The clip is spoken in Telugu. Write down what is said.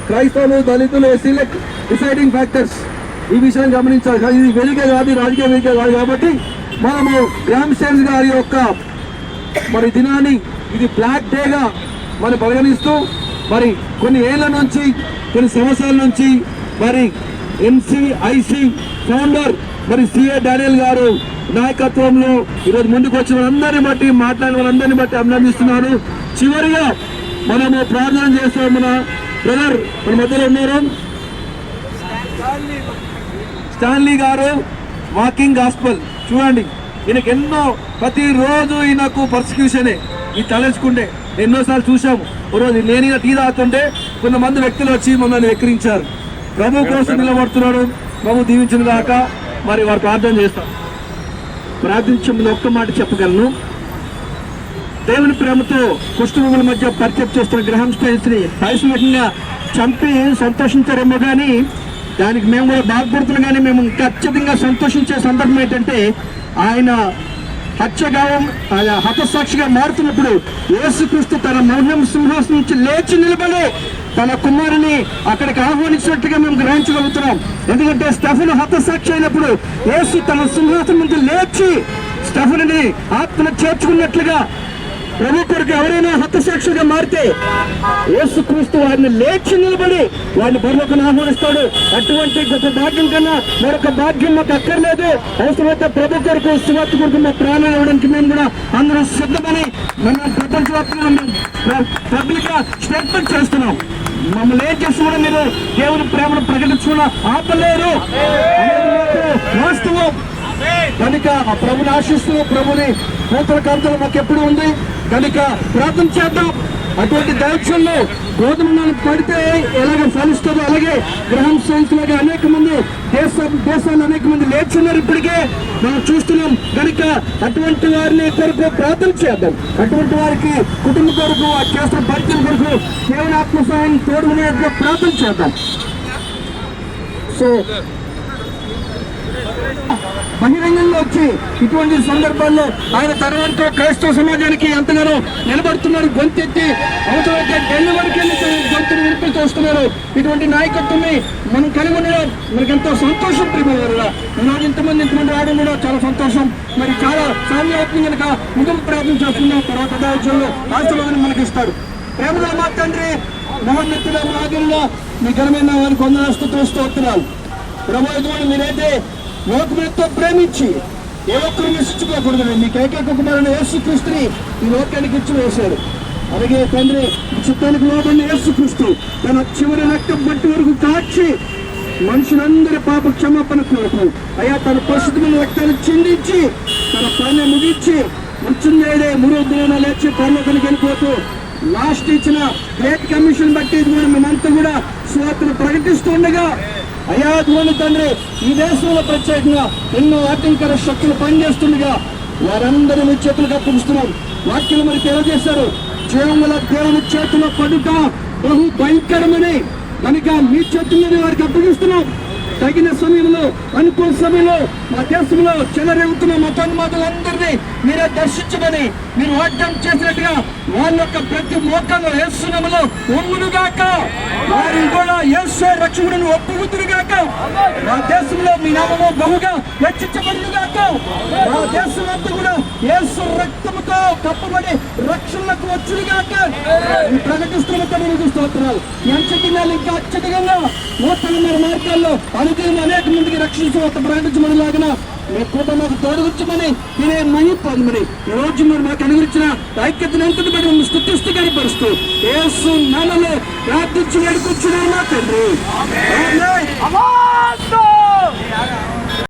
క్రైస్తవులు, దళితులు, ఎస్సీల డిసైడింగ్ ఫ్యాక్టర్స్. ఈ విషయాన్ని గమనించాలి. ఇది వేదిక కాదు, రాజకీయ వేదిక కాదు. కాబట్టి మనము గ్రామ్ సేన్స్ గారి యొక్క మరి దినాన్ని ఇది బ్లాక్ డేగా మనం పరిగణిస్తూ మరి కొన్ని ఏళ్ల నుంచి, కొన్ని సంవత్సరాల నుంచి మరి NCIC ఫౌండర్ మరి సిఏ డానియల్ గారు నాయకత్వంలో ఈరోజు ముందుకు వచ్చిన వాళ్ళందరినీ బట్టి, మాట్లాడిన వాళ్ళందరినీ బట్టి అభినందిస్తున్నాను. చివరిగా మనము ప్రార్థన చేస్తాం. మన బ్రదర్ మన మధ్యలో ఉన్నారు, స్టాన్లీ గారు, వాకింగ్ గాస్పల్. చూడండి, ఈయనకు ఎన్నో ప్రతిరోజు ఈయనకు పర్సిక్యూషనే. ఈ తలెచ్చుకుంటే ఎన్నోసార్లు చూసాము. రోజు నేను టీ తాగుతుంటే కొంతమంది వ్యక్తులు వచ్చి మమ్మల్ని వెక్కిరించారు. ప్రభు కోసం నిలబడుతున్నాడు. ప్రభు దీవించిన దాక మరి వారు ప్రార్థన చేస్తాం. ప్రార్థించే ముందు ఒక్క మాట చెప్పగలను. దేవుని ప్రేమతో కుష్ఠరోగుల మధ్య పరిచయం చేస్తున్న గ్రహాం స్టైల్స్ని పారిశ్రామికంగా చంపి సంతోషించారేమో కానీ దానికి మేము కూడా బాధపడుతున్నాం. కానీ మేము ఇంకా అత్యధికంగా సంతోషించే సందర్భం ఏంటంటే ఆయన హతసాక్షిగా మారుతున్నప్పుడు యేసుక్రీస్తు తన మౌనం సింహాసనం నుంచి లేచి నిలబడి తన కుమారుని అక్కడికి ఆహ్వానించినట్టుగా మేము గ్రహించగలుగుతున్నాం. ఎందుకంటే స్టెఫెను హతసాక్షి అయినప్పుడు యేసు తన సింహాసనం నుంచి లేచి స్టెఫెనుని ఆత్మను చేర్చుకున్నట్లుగా ప్రభు కొరకు ఎవరైనా హతసాక్షిగా మారితే యేసుక్రీస్తు వారిని లేచి నిలబడి వారిని పరలోకానికి ఆహ్వానిస్తాడు. అటువంటి గొప్ప భాగ్యం కన్నా మరొక భాగ్యం మాకు అక్కర్లేదు. అవసరమైతే ప్రభు కొరకు, సువార్త కొరకు మా ప్రాణాలు ఇవ్వడానికి మేము కూడా అందరూ సిద్ధమని మేము ప్రపంచవ్యాప్తంగా పబ్లిక్ గా స్టేట్మెంట్ చేస్తున్నాం. మమ్మల్ని ఏం చేసి కూడా మీరు దేవుని ప్రేమను ప్రకటించుకున్న ఆపలేరు. వాస్తవం కనుక ఆ ప్రభుని ఆశిస్తూ ప్రభుని నూతన కాంతలు మాకు ఎప్పుడు ఉంది కనుక ప్రార్థన చేద్దాం. అటువంటి దైక్షంలో గోధుమ పడితే ఎలాగ ఫలిస్తుందో అలాగే గ్రహం సైన్స్ లాగా అనేక మంది దేశాలు అనేక మంది లేచున్నారు. ఇప్పటికే మనం చూస్తున్నాం. కనుక అటువంటి వారిని కొరకు ప్రార్థన చేద్దాం. అటువంటి వారికి కుటుంబ కొరకు, చేస్తున్న పరిచయం కొరకు దేవుని ఆత్మసహాయం తోడుకునేట్టుగా ప్రార్థన చేద్దాం. సో బహిరంగంగా వచ్చి ఇటువంటి సందర్భాల్లో ఆయన తరువాత క్రైస్తవ సమాజానికి ఎంతగానో నిలబడుతున్నారు. గొంతెత్తి అవసరమైతే ఢిల్లీ వరకు గొంతును వినిపిస్తూ వస్తున్నారు. ఇటువంటి నాయకత్వాన్ని మనం కలిగి ఉండడం మనకెంతో సంతోషం. ప్రియమైన ఈరోజు ఇంతమంది రావడం కూడా చాలా సంతోషం. మరి చాలా సామ్యాత్మ కనుక ముగింపు ప్రార్థన చేస్తున్నాం. తర్వాత దావచంలో ఆశీర్వాదాన్ని మనకి ఇస్తాడు. ప్రేమగా మా తండ్రి, మహోన్నతుల మాదిరిలో మీ ఘనమైన వారికి వందనాస్తుతులు స్తోత్రాలు. ప్రభు మీరైతే లోకముతో ప్రేమించి ఏ ఒక్కరు నశించుకోకూడదని మీకు ఏకైక కుమారుని యేసుక్రీస్తుని ఈ లోకానికి ఇచ్చి వేశారు. అలాగే తండ్రి చిత్తానికి లోబడిన యేసుక్రీస్తు తన చివరి రక్తం బట్టి వరకు కాచి మనుషులందరి పాప క్షమాపణ కొరకు అయ్యా తన పరిశుద్ధమైన రక్తాన్ని చిందించి తన పని ముగించి మృత్యుంజయుడే మూడో దినాన లేచి పరలోకానికి వెళ్ళిపోతూ లాస్ట్ ఇచ్చిన గ్రేట్ కమిషన్ బట్టి కూడా మేమంతా కూడా సువార్తను ప్రకటిస్తుండగా అయ్యా దేవుని తండ్రి ఈ దేశంలో ప్రత్యేకంగా ఎన్నో ఆటంకర శక్తులు పనిచేస్తుండగా వారందరూ మీ చేతులకు అప్పగిస్తున్నాం. వాక్యం మరి తెలియజేశారు. జీవముల దేవుని చేతిలో పడుట బహు భయంకరమని కనుక మీ చేతుల్లోనే వారికి అప్పగిస్తున్నాం. తగిన సమయంలో, అనుకూల సమయంలో మా దేశంలో చెలరేగుతున్న మతోన్మాదులందరినీ మీరే దర్శించమని మీరు వాగ్దానం చేసినట్టుగా వాళ్ళ యొక్క ప్రతి మోకాల్లో యేసునామములో ఒమ్మునుగాక, వారి కూడా యేసు రక్షకుడిని ఒప్పుగుతురుగాక. మా దేశంలో మీ నామము బహుగా హెచ్చించబడునుగాక. మా దేశమంతా కూడా యేసు రక్తముతో కప్పబడి రక్షణకు వచ్చునుగాక. ప్రకటిస్తున్న తండ్రి స్తోత్రాలు. ఎంచటిగా ఇంకా అత్యధికంగా నూతన మార్గాల్లో అనుదినం అనేక మందికి రక్షించవద్ద ప్రకటించమనిలాగిన మీ కృప మాకు తోడుగుచ్చమని నేనే మహిపొందమని ఈ రోజు మీరు మాకు అనుగురించిన ఐక్యతను ఎంతటి బట్టి మమ్మల్ని స్తుతిస్తూ కనపరుస్తూ యేసు నామములో ప్రార్థించి వేడుకొచ్చున్నాను మా తండ్రి.